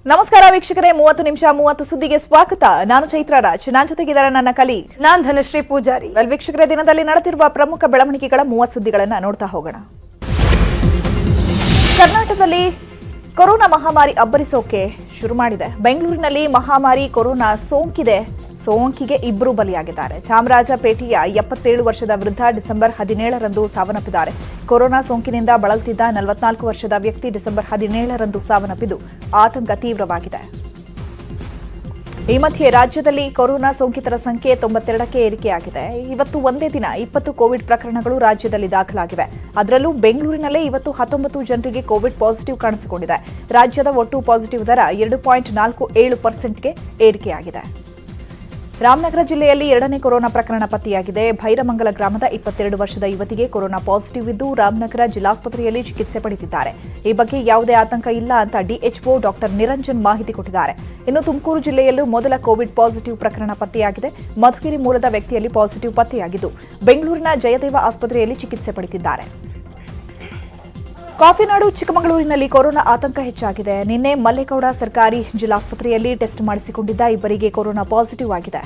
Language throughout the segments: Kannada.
ನಮಸ್ಕಾರ ವೀಕ್ಷಕರೇ, 30 ನಿಮಿಷ 30 ಸುದ್ದಿಗೆ ಸ್ವಾಗತ. ನಾನು ಚೈತ್ರ ರಾಜ್, ನನ್ನ ಜೊತೆಗಿದ್ದಾರೆ ನನ್ನ ಕಲೀಗ್ ನಾನು ಧನಶ್ರೀ ಪೂಜಾರಿ. ವೀಕ್ಷಕರೇ, ದಿನದಲ್ಲಿ ನಡೆದಿರುವ ಪ್ರಮುಖ ಬೆಳವಣಿಗೆಗಳ 30 ಸುದ್ದಿಗಳನ್ನು ನೋಡ್ತಾ ಹೋಗೋಣ. ಕರ್ನಾಟಕದಲ್ಲಿ ಕೊರೋನಾ ಮಹಾಮಾರಿ ಅಬ್ಬರಿಸೋಕೆ ಶುರು ಮಾಡಿದೆ. ಬೆಂಗಳೂರಿನಲ್ಲಿ ಮಹಾಮಾರಿ ಕೊರೋನಾ ಸೋಂಕಿಗೆ ಇಬ್ಬರು ಬಲಿಯಾಗಿದ್ದಾರೆ. ಚಾಮರಾಜಪೇಟೆಯ 77 ವರ್ಷದ ವೃದ್ಧ ಡಿಸೆಂಬರ್ 17ರಂದು ಸಾವನ್ನಪ್ಪಿದ್ದಾರೆ. ಕೊರೋನಾ ಸೋಂಕಿನಿಂದ ಬಳಲುತ್ತಿದ್ದ 44 ವರ್ಷದ ವ್ಯಕ್ತಿ ಡಿಸೆಂಬರ್ 17ರಂದು ಸಾವನ್ನಪ್ಪಿದ್ದು ಆತಂಕ ತೀವ್ರವಾಗಿದೆ. ಈ ಮಧ್ಯೆ ರಾಜ್ಯದಲ್ಲಿ ಕೊರೋನಾ ಸೋಂಕಿತರ ಸಂಖ್ಯೆ 92ಕ್ಕೆ ಏರಿಕೆಯಾಗಿದೆ. ಇವತ್ತು ಒಂದೇ ದಿನ 20 ಕೋವಿಡ್ ಪ್ರಕರಣಗಳು ರಾಜ್ಯದಲ್ಲಿ ದಾಖಲಾಗಿವೆ. ಅದರಲ್ಲೂ ಬೆಂಗಳೂರಿನಲ್ಲೇ ಇವತ್ತು 19 ಜನರಿಗೆ ಕೋವಿಡ್ ಪಾಸಿಟಿವ್ ಕಾಣಿಸಿಕೊಂಡಿದೆ. ರಾಜ್ಯದ ಒಟ್ಟು ಪಾಸಿಟಿವ್ ದರ 2.47%ಗೆ ಏರಿಕೆಯಾಗಿದೆ. ರಾಮನಗರ ಜಿಲ್ಲೆಯಲ್ಲಿ 2ನೇ ಕೊರೋನಾ ಪ್ರಕರಣ ಪತ್ತೆಯಾಗಿದೆ. ಭೈರಮಂಗಲ ಗ್ರಾಮದ 22 ವರ್ಷದ ಯುವತಿಗೆ ಕೊರೋನಾ ಪಾಸಿಟಿವ್ ಇದ್ದು ರಾಮನಗರ ಜಿಲ್ಲಾಸ್ಪತ್ರೆಯಲ್ಲಿ ಚಿಕಿತ್ಸೆ ಪಡೆದಿದ್ದಾರೆ. ಈ ಬಗ್ಗೆ ಯಾವುದೇ ಆತಂಕ ಇಲ್ಲ ಅಂತ ಡಿಎಚ್ಒ ಡಾಕ್ಟರ್ ನಿರಂಜನ್ ಮಾಹಿತಿ ಕೊಟ್ಟಿದ್ದಾರೆ. ಇನ್ನು ತುಮಕೂರು ಜಿಲ್ಲೆಯಲ್ಲೂ ಮೊದಲ ಕೋವಿಡ್ ಪಾಸಿಟಿವ್ ಪ್ರಕರಣ ಪತ್ತೆಯಾಗಿದೆ. ಮಧುಗಿರಿ ಮೂಲದ ವ್ಯಕ್ತಿಯಲ್ಲಿ ಪಾಸಿಟಿವ್ ಪತ್ತೆಯಾಗಿದ್ದು ಬೆಂಗಳೂರಿನ ಜಯದೇವ ಆಸ್ಪತ್ರೆಯಲ್ಲಿ ಚಿಕಿತ್ಸೆ ಪಡೆದಿದ್ದಾರೆ. ಕಾಫಿನಾಡು ಚಿಕ್ಕಮಗಳೂರಿನಲ್ಲಿ ಕೊರೋನಾ ಆತಂಕ ಹೆಚ್ಚಾಗಿದೆ. ನಿನ್ನೆ ಮಲ್ಲೇಗೌಡ ಸರ್ಕಾರಿ ಜಿಲ್ಲಾಸ್ಪತ್ರೆಯಲ್ಲಿ ಟೆಸ್ಟ್ ಮಾಡಿಸಿಕೊಂಡಿದ್ದ ಇಬ್ಬರಿಗೆ ಕೊರೋನಾ ಪಾಸಿಟಿವ್ ಆಗಿದೆ.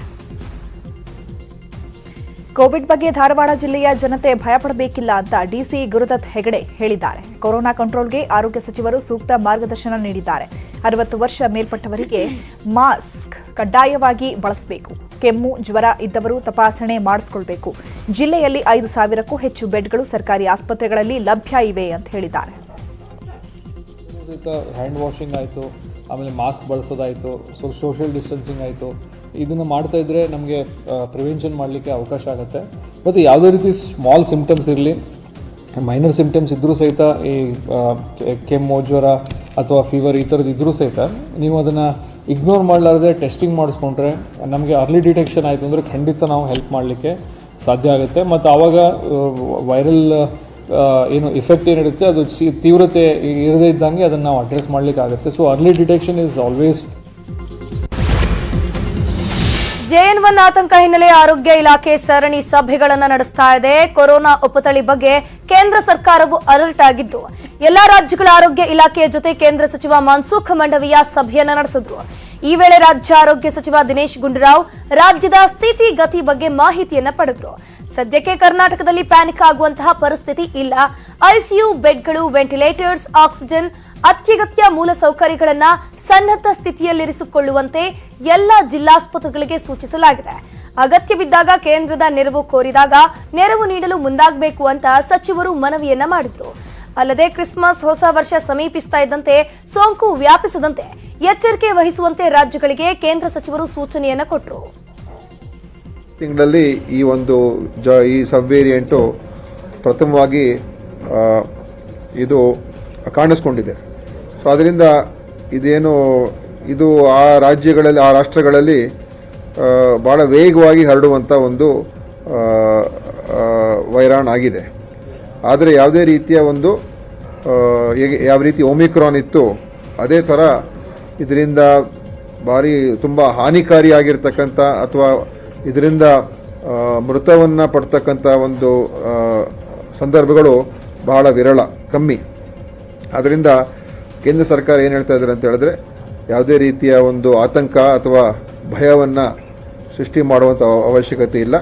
ಕೋವಿಡ್ ಬಗ್ಗೆ ಧಾರವಾಡ ಜಿಲ್ಲೆಯ ಜನತೆ ಭಯಪಡಬೇಕಿಲ್ಲ ಅಂತ ಡಿಸಿ ಗುರುದತ್ ಹೆಗಡೆ ಹೇಳಿದ್ದಾರೆ. ಕೊರೋನಾ ಕಂಟ್ರೋಲ್ಗೆ ಆರೋಗ್ಯ ಸಚಿವರು ಸೂಕ್ತ ಮಾರ್ಗದರ್ಶನ ನೀಡಿದ್ದಾರೆ. 60 ವರ್ಷ ಮೇಲ್ಪಟ್ಟವರಿಗೆ ಮಾಸ್ಕ್ ಕಡ್ಡಾಯವಾಗಿ ಬಳಸಬೇಕು. ಕೆಮ್ಮು ಜ್ವರ ಇದ್ದವರು ತಪಾಸಣೆ ಮಾಡಿಸಿಕೊಳ್ಳಬೇಕು. ಜಿಲ್ಲೆಯಲ್ಲಿ 5,000ಕ್ಕೂ ಹೆಚ್ಚು ಬೆಡ್ಗಳು ಸರ್ಕಾರಿ ಆಸ್ಪತ್ರೆಗಳಲ್ಲಿ ಲಭ್ಯ ಇವೆ ಅಂತ ಹೇಳಿದ್ದಾರೆ. ಹ್ಯಾಂಡ್ ವಾಷಿಂಗ್ ಆಯಿತು, ಆಮೇಲೆ ಮಾಸ್ಕ್ ಬಳಸೋದಾಯಿತು, ಸೋಷಿಯಲ್ ಡಿಸ್ಟೆನ್ಸಿಂಗ್ ಆಯಿತು. ಇದನ್ನು ಮಾಡ್ತಾ ಇದ್ದರೆ ನಮಗೆ ಪ್ರಿವೆನ್ಷನ್ ಮಾಡಲಿಕ್ಕೆ ಅವಕಾಶ ಆಗುತ್ತೆ. ಮತ್ತು ಯಾವುದೇ ರೀತಿ ಸ್ಮಾಲ್ ಸಿಮ್ಟಮ್ಸ್ ಇರಲಿ, ಮೈನರ್ ಸಿಮ್ಟಮ್ಸ್ ಇದ್ದರೂ ಸಹಿತ, ಈ ಕೆಮ್ಮು ಜ್ವರ ಅಥವಾ ಫೀವರ್ ಈ ಥರದ್ದು ಇದ್ದರೂ ಸಹಿತ ನೀವು ಅದನ್ನು ಇಗ್ನೋರ್ ಮಾಡಲಾರದೆ ಟೆಸ್ಟಿಂಗ್ ಮಾಡಿಸ್ಕೊಂಡ್ರೆ ನಮಗೆ ಅರ್ಲಿ ಡಿಟೆಕ್ಷನ್ ಆಯಿತು ಅಂದರೆ ಖಂಡಿತ ನಾವು ಹೆಲ್ಪ್ ಮಾಡಲಿಕ್ಕೆ ಸಾಧ್ಯ ಆಗುತ್ತೆ. ಮತ್ತು ಆವಾಗ ವೈರಲ್ ಏನು ಇಫೆಕ್ಟ್ ಏನಿರುತ್ತೆ ಅದು ತೀವ್ರತೆ ಇರದೇ ಇದ್ದಂಗೆ ಅದನ್ನು ನಾವು ಅಡ್ರೆಸ್ ಮಾಡಲಿಕ್ಕಾಗುತ್ತೆ. So early detection is always. JN1 ಆತಂಕ ಹಿನ್ನೆಲೆ ಆರೋಗ್ಯ ಇಲಾಖೆ ಸರಣಿ ಸಭೆಗಳನ್ನು ನಡೆಸ್ತಾ ಇದೆ. ಕೊರೋನಾ ಉಪತಳಿ ಬಗ್ಗೆ ಕೇಂದ್ರ ಸರ್ಕಾರವು ಅಲರ್ಟ್ ಆಗಿದ್ದು ಎಲ್ಲಾ ರಾಜ್ಯಗಳ ಆರೋಗ್ಯ ಇಲಾಖೆಯ ಜೊತೆ ಕೇಂದ್ರ ಸಚಿವ ಮನ್ಸುಖ್ ಮಂಡವಿಯಾ ಸಭೆಯನ್ನು ನಡೆಸಿದ್ರು. ಈ ವೇಳೆ ರಾಜ್ಯ ಆರೋಗ್ಯ ಸಚಿವ ದಿನೇಶ್ ಗುಂಡೂರಾವ್ ರಾಜ್ಯದ ಸ್ಥಿತಿಗತಿ ಬಗ್ಗೆ ಮಾಹಿತಿಯನ್ನ ಪಡೆದ್ರು. ಸದ್ಯಕ್ಕೆ ಕರ್ನಾಟಕದಲ್ಲಿ ಪ್ಯಾನಿಕ್ ಆಗುವಂತಹ ಪರಿಸ್ಥಿತಿ ಇಲ್ಲ. ಐಸಿಯು ಬೆಡ್ಗಳು, ವೆಂಟಿಲೇಟರ್ಸ್, ಆಕ್ಸಿಜನ್, ಅತ್ಯಗತ್ಯ ಮೂಲ ಸೌಕರ್ಯಗಳನ್ನ ಸನ್ನದ್ಧ ಸ್ಥಿತಿಯಲ್ಲಿರಿಸಿಕೊಳ್ಳುವಂತೆ ಎಲ್ಲ ಜಿಲ್ಲಾಸ್ಪತ್ರೆಗಳಿಗೆ ಸೂಚಿಸಲಾಗಿದೆ. ಅಗತ್ಯವಿದ್ದಾಗ ಕೇಂದ್ರದ ನೆರವು ಕೋರಿದಾಗ ನೆರವು ನೀಡಲು ಮುಂದಾಗಬೇಕು ಅಂತ ಸಚಿವರು ಮನವಿಯನ್ನ ಮಾಡಿದ್ರು. ಅಲ್ಲದೆ ಕ್ರಿಸ್ಮಸ್, ಹೊಸ ವರ್ಷ ಸಮೀಪಿಸ್ತಾ ಇದ್ದಂತೆ ಸೋಂಕು ವ್ಯಾಪಿಸದಂತೆ ಎಚ್ಚರಿಕೆ ವಹಿಸುವಂತೆ ರಾಜ್ಯಗಳಿಗೆ ಕೇಂದ್ರ ಸಚಿವರು ಸೂಚನೆಯನ್ನ ಕೊಟ್ಟರು. ತಿಂಗಳಲ್ಲಿ ಈ ಸಬ್ ವೇರಿಯಂಟು ಪ್ರಥಮವಾಗಿ ಇದು ಕಾಣಿಸ್ಕೊಂಡಿದೆ. ಸೊ ಅದರಿಂದ ಇದು ಆ ರಾಷ್ಟ್ರಗಳಲ್ಲಿ ಭಾಳ ವೇಗವಾಗಿ ಹರಡುವಂಥ ಒಂದು ವೈರಾಣು ಆಗಿದೆ. ಆದರೆ ಯಾವುದೇ ರೀತಿಯ ಯಾವ ರೀತಿ ಒಮಿಕ್ರಾನ್ ಇತ್ತು ಅದೇ ಥರ ಇದರಿಂದ ತುಂಬ ಹಾನಿಕಾರಿಯಾಗಿರ್ತಕ್ಕಂಥ ಅಥವಾ ಇದರಿಂದ ಮೃತವನ್ನು ಪಡ್ತಕ್ಕಂಥ ಒಂದು ಸಂದರ್ಭಗಳು ಬಹಳ ವಿರಳ, ಕಮ್ಮಿ. ಆದ್ದರಿಂದ ಕೇಂದ್ರ ಸರ್ಕಾರ ಏನು ಹೇಳ್ತಾ ಇದ್ದಾರೆ ಅಂತ ಹೇಳಿದ್ರೆ ಯಾವುದೇ ರೀತಿಯ ಒಂದು ಆತಂಕ ಅಥವಾ ಭಯವನ್ನು ಸೃಷ್ಟಿ ಮಾಡುವಂಥ ಅವಶ್ಯಕತೆ ಇಲ್ಲ.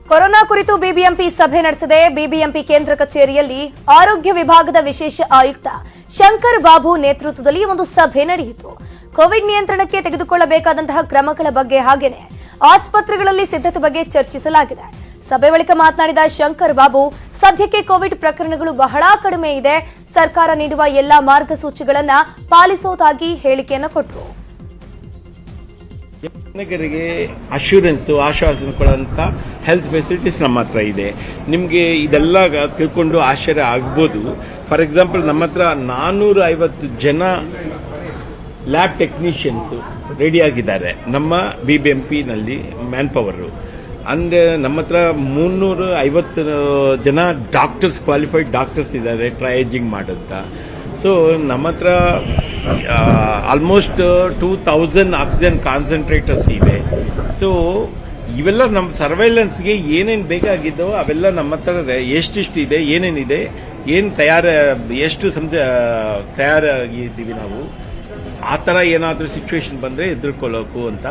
ಕೊರೋನಾ ಕುರಿತು ಬಿಬಿಎಂಪಿ ಸಭೆ ನಡೆಸಿದೆ. ಬಿಬಿಎಂಪಿ ಕೇಂದ್ರ ಕಚೇರಿಯಲ್ಲಿ ಆರೋಗ್ಯ ವಿಭಾಗದ ವಿಶೇಷ ಆಯುಕ್ತ ಶಂಕರ್ ಬಾಬು ನೇತೃತ್ವದಲ್ಲಿ ಒಂದು ಸಭೆ ನಡೆಯಿತು. ಕೋವಿಡ್ ನಿಯಂತ್ರಣಕ್ಕೆ ತೆಗೆದುಕೊಳ್ಳಬೇಕಾದಂತಹ ಕ್ರಮಗಳ ಬಗ್ಗೆ ಹಾಗೆಯೇ ಆಸ್ಪತ್ರೆಗಳಲ್ಲಿ ಸಿದ್ಧತೆ ಬಗ್ಗೆ ಚರ್ಚಿಸಲಾಗಿದೆ. ಸಭೆ ಬಳಿಕ ಮಾತನಾಡಿದ ಶಂಕರ್ ಬಾಬು, ಸದ್ಯಕ್ಕೆ ಕೋವಿಡ್ ಪ್ರಕರಣಗಳು ಬಹಳ ಕಡಿಮೆ ಇದೆ. ಸರ್ಕಾರ ನೀಡುವ ಎಲ್ಲಾ ಮಾರ್ಗಸೂಚಿಗಳನ್ನು ಪಾಲಿಸುವುದಾಗಿ ಹೇಳಿಕೆಯನ್ನು ಕೊಟ್ಟರು. ಜನರಿಗೆ ಅಶ್ಯೂರೆನ್ಸ್, ಆಶ್ವಾಸನೆ ಕೊಡುವಂಥ ಹೆಲ್ತ್ ಫೆಸಿಲಿಟೀಸ್ ನಮ್ಮ ಹತ್ರ ಇದೆ. ನಿಮಗೆ ಇದೆಲ್ಲ ತಿಳ್ಕೊಂಡು ಆಶ್ಚರ್ಯ ಆಗ್ಬೋದು. ಫಾರ್ ಎಕ್ಸಾಂಪಲ್, ನಮ್ಮ ಹತ್ರ 450 ಜನ ಲ್ಯಾಬ್ ಟೆಕ್ನಿಷಿಯನ್ಸ್ ರೆಡಿಯಾಗಿದ್ದಾರೆ ನಮ್ಮ ಬಿಬಿಎಂಪಿನಲ್ಲಿ ಮ್ಯಾನ್ ಪವರು. ಅಂದರೆ ನಮ್ಮ ಹತ್ರ 350 ಜನ ಡಾಕ್ಟರ್ಸ್, ಕ್ವಾಲಿಫೈಡ್ ಡಾಕ್ಟರ್ಸ್ ಇದ್ದಾರೆ ಟ್ರಯೇಜಿಂಗ್ ಮಾಡೋಂಥ. ಸೊ ನಮ್ಮ ಹತ್ರ ಆಲ್ಮೋಸ್ಟ್ 2000 ಆಕ್ಸಿಜನ್ ಕಾನ್ಸಂಟ್ರೇಟರ್ಸ್ ಇವೆ. ಸೊ ಇವೆಲ್ಲ ನಮ್ಮ ಸರ್ವೈಲೆನ್ಸ್ಗೆ ಏನೇನು ಬೇಕಾಗಿದ್ದವೋ ಅವೆಲ್ಲ ನಮ್ಮ ಹತ್ರ ಎಷ್ಟಿದೆ ಏನೇನಿದೆ ಏನು ಎಷ್ಟು ತಯಾರಾಗಿದ್ದೀವಿ ನಾವು ಆ ಥರ ಏನಾದರೂ ಸಿಚುವೇಶನ್ ಬಂದರೆ ಎದುರ್ಕೊಳ್ಳೋಕು ಅಂತ.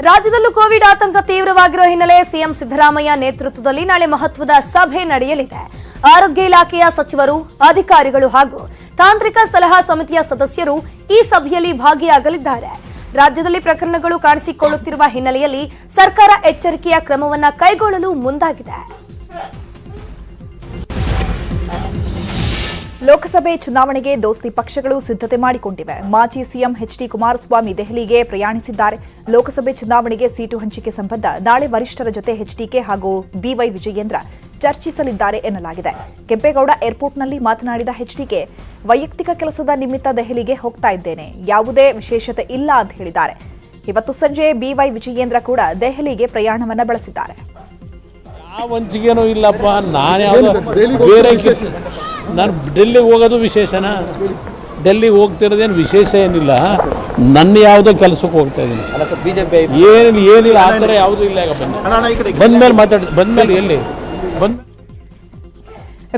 ರಾಜ್ಯದಲ್ಲೂ ಕೋವಿಡ್ ಆತಂಕ ತೀವ್ರವಾಗಿರುವ ಹಿನ್ನೆಲೆ ಸಿಎಂ ಸಿದ್ದರಾಮಯ್ಯ ನೇತೃತ್ವದಲ್ಲಿ ನಾಳೆ ಮಹತ್ವದ ಸಭೆ ನಡೆಯಲಿದೆ. ಆರೋಗ್ಯ ಇಲಾಖೆಯ ಸಚಿವರು, ಅಧಿಕಾರಿಗಳು ಹಾಗೂ ತಾಂತ್ರಿಕ ಸಲಹಾ ಸಮಿತಿಯ ಸದಸ್ಯರು ಈ ಸಭೆಯಲ್ಲಿ ಭಾಗಿಯಾಗಲಿದ್ದಾರೆ. ರಾಜ್ಯದಲ್ಲಿ ಪ್ರಕರಣಗಳು ಕಾಣಿಸಿಕೊಳ್ಳುತ್ತಿರುವ ಹಿನ್ನೆಲೆಯಲ್ಲಿ ಸರ್ಕಾರ ಎಚ್ಚರಿಕೆಯ ಕ್ರಮವನ್ನು ಕೈಗೊಳ್ಳಲು ಮುಂದಾಗಿದೆ. ಲೋಕಸಭೆ ಚುನಾವಣೆಗೆ ದೋಸ್ತಿ ಪಕ್ಷಗಳು ಸಿದ್ಧತೆ ಮಾಡಿಕೊಂಡಿವೆ. ಮಾಜಿ ಸಿಎಂ ಎಚ್ಡಿ ಕುಮಾರಸ್ವಾಮಿ ದೆಹಲಿಗೆ ಪ್ರಯಾಣಿಸಿದ್ದಾರೆ. ಲೋಕಸಭೆ ಚುನಾವಣೆಗೆ ಸೀಟು ಹಂಚಿಕೆ ಸಂಬಂಧ ನಾಳೆ ವರಿಷ್ಠರ ಜೊತೆ ಎಚ್ಡಿಕೆ ಹಾಗೂ ಬಿವೈ ವಿಜಯೇಂದ್ರ ಚರ್ಚಿಸಲಿದ್ದಾರೆ ಎನ್ನಲಾಗಿದೆ. ಕೆಂಪೇಗೌಡ ಏರ್ಪೋರ್ಟ್ನಲ್ಲಿ ಮಾತನಾಡಿದ ಎಚ್ಡಿಕೆ, ವೈಯಕ್ತಿಕ ಕೆಲಸದ ನಿಮಿತ್ತ ದೆಹಲಿಗೆ ಹೋಗ್ತಾ ಇದ್ದೇನೆ, ಯಾವುದೇ ವಿಶೇಷತೆ ಇಲ್ಲ ಅಂತ ಹೇಳಿದ್ದಾರೆ. ಇವತ್ತು ಸಂಜೆ ಬಿವೈ ವಿಜಯೇಂದ್ರ ಕೂಡ ದೆಹಲಿಗೆ ಪ್ರಯಾಣವನ್ನ ಬೆಳೆಸಿದ್ದಾರೆ. ಯಾವ ವಂಚಿಕೆನೂ ಇಲ್ಲಪ್ಪ. ನಾನು ಡೆಲ್ಲಿಗೆ ಹೋಗೋದು ವಿಶೇಷನಾ? ಡೆಲ್ಲಿಗೆ ಹೋಗ್ತಿರೋದೇನು ವಿಶೇಷ ಏನಿಲ್ಲ. ನನ್ನ ಯಾವುದೋ ಕೆಲಸಕ್ಕೆ ಹೋಗ್ತಾ ಇದ್ದೀನಿ. ಏನಿಲ್ಲ ಆ ಥರ ಯಾವುದೂ ಇಲ್ಲ. ಈಗ ಬಂದ್ಮೇಲೆ ಎಲ್ಲಿ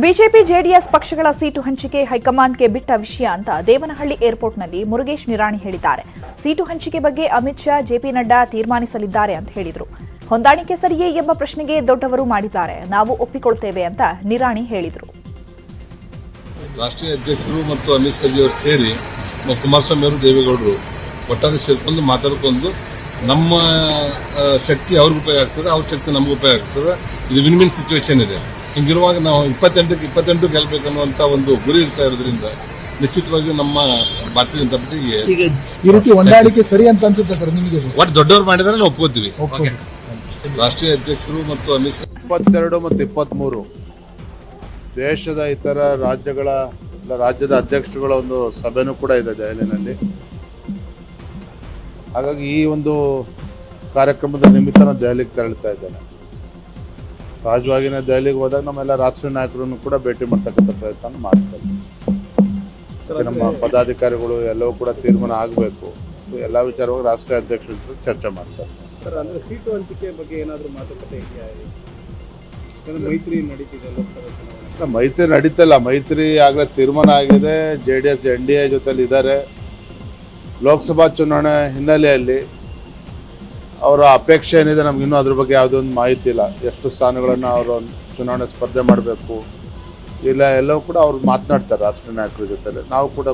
ಬಿಜೆಪಿ ಜೆಡಿಎಸ್ ಪಕ್ಷಗಳ ಸೀಟು ಹಂಚಿಕೆ ಹೈಕಮಾಂಡ್ಗೆ ಬಿಟ್ಟ ವಿಷಯ ಅಂತ ದೇವನಹಳ್ಳಿ ಏರ್ಪೋರ್ಟ್ನಲ್ಲಿ ಮುರುಗೇಶ್ ನಿರಾಣಿ ಹೇಳಿದ್ದಾರೆ. ಸೀಟು ಹಂಚಿಕೆ ಬಗ್ಗೆ ಅಮಿತ್ ಶಾ, ಜೆಪಿ ನಡ್ಡಾ ತೀರ್ಮಾನಿಸಲಿದ್ದಾರೆ ಅಂತ ಹೇಳಿದರು. ಹೊಂದಾಣಿಕೆ ಸರಿಯೇ ಎಂಬ ಪ್ರಶ್ನೆಗೆ ದೊಡ್ಡವರು ಮಾಡಿದ್ದಾರೆ, ನಾವು ಒಪ್ಪಿಕೊಳ್ತೇವೆ ಅಂತ ನಿರಾಣಿ ಹೇಳಿದರು. ರಾಷ್ಟ್ರೀಯ ಅಧ್ಯಕ್ಷರು ಮತ್ತು ಅಮಿತ್ ಶಾ ಅವರು ಸೇರಿ ಕುಮಾರಸ್ವಾಮಿ ಅವರು, ದೇವೇಗೌಡರು ಒಟ್ಟಾರೆ ಸೇರ್ಕೊಂಡು ಮಾತಾಡ್ಕೊಂಡು ನಮ್ಮ ಶಕ್ತಿ ಅವ್ರಿಗೆ ಉಪಯೋಗ ಆಗ್ತದೆ, ಅವ್ರ ಶಕ್ತಿ ನಮ್ಗೆ ಉಪಯೋಗ ಆಗ್ತದೆ. ಇದು ವಿನ್ ವಿನ್ ಸಿಚುವೇಶನ್ ಇದೆ. ಹಿಂಗಿರುವಾಗ ನಾವು 28 ಗೆಲ್ಲಬೇಕನ್ನುವಂತ ಒಂದು ಗುರಿ ಇರ್ತಾ ಇರೋದ್ರಿಂದ ನಿಶ್ಚಿತವಾಗಿ ನಮ್ಮ ಭಾರತೀಯ ಜನತಾ ಪಾರ್ಟಿಗೆ ಈಗ ಈ ರೀತಿ ಹೊಂದಾಣಿಕೆ ಸರಿ ಅಂತ ಅನ್ಸುತ್ತೆ ಸರ್ ನಿಮಗೆ? ಒಟ್ಟು ದೊಡ್ಡವರು ಮಾಡಿದ್ರೆ ನಾವು ಒಪ್ಕೋತೀವಿ. ರಾಷ್ಟ್ರೀಯ ಅಧ್ಯಕ್ಷರು ಮತ್ತು ಅಮಿತ್ ಶಾ 22 ಮತ್ತು 23 ದೇಶದ ಇತರ ರಾಜ್ಯದ ಅಧ್ಯಕ್ಷರುಗಳ ಒಂದು ಸಭೆನೂ ಕೂಡ ಇದೆ ದೆಹಲಿನಲ್ಲಿ. ಹಾಗಾಗಿ ಈ ಒಂದು ಕಾರ್ಯಕ್ರಮದ ನಿಮಿತ್ತ ನಾನು ದೆಹಲಿಗೆ ತೆರಳುತ್ತಾ ಇದ್ದೇನೆ. ಸಹಜವಾಗಿಯೇ ದೆಹಲಿಗೆ ಹೋದಾಗ ನಮ್ಮೆಲ್ಲ ರಾಷ್ಟ್ರೀಯ ನಾಯಕರನ್ನು ಕೂಡ ಭೇಟಿ ಮಾಡ್ತಕ್ಕಂಥ ಪ್ರಯತ್ನ ಮಾಡ್ತಾರೆ. ನಮ್ಮ ಪದಾಧಿಕಾರಿಗಳು ಎಲ್ಲವೂ ಕೂಡ ತೀರ್ಮಾನ ಆಗಬೇಕು. ಎಲ್ಲ ವಿಚಾರವಾಗಿ ರಾಷ್ಟ್ರೀಯ ಅಧ್ಯಕ್ಷರ ಜೊತೆ ಚರ್ಚೆ ಮಾಡ್ತಾರೆ. ಸರ್, ಅಂದ್ರೆ ಸೀಟು ಹಂಚಿಕೆ ಬಗ್ಗೆ ಏನಾದರೂ ಮಾತುಕತೆ ಇದೆಯಾ? ಮೈತ್ರಿ ನಡೀತಿದೆ, ಲೋಕಸಭೆ ಚುನಾವಣೆ ಮೈತ್ರಿ ನಡೀತಲ್ಲ. ಮೈತ್ರಿ ಆಗಲೇ ತೀರ್ಮಾನ ಆಗಿದೆ. JDS NDA ಜೊತೆಲಿ ಇದ್ದಾರೆ. ಲೋಕಸಭಾ ಚುನಾವಣೆ ಹಿನ್ನೆಲೆಯಲ್ಲಿ ಅವರ ಅಪೇಕ್ಷೆ ಏನಿದೆ ನಮ್ಗಿನ್ನೂ ಅದ್ರ ಬಗ್ಗೆ ಯಾವುದೊಂದು ಮಾಹಿತಿ ಇಲ್ಲ. ಎಷ್ಟು ಸ್ಥಾನಗಳನ್ನು ಅವರು ಚುನಾವಣೆ ಸ್ಪರ್ಧೆ ಮಾಡಬೇಕು ಇಲ್ಲ ಎಲ್ಲವೂ ಕೂಡ ಅವ್ರು ಮಾತನಾಡ್ತಾರೆ ರಾಷ್ಟ್ರೀಯ ನಾಯಕರ ಜೊತೆ. ನಾವು ಕೂಡ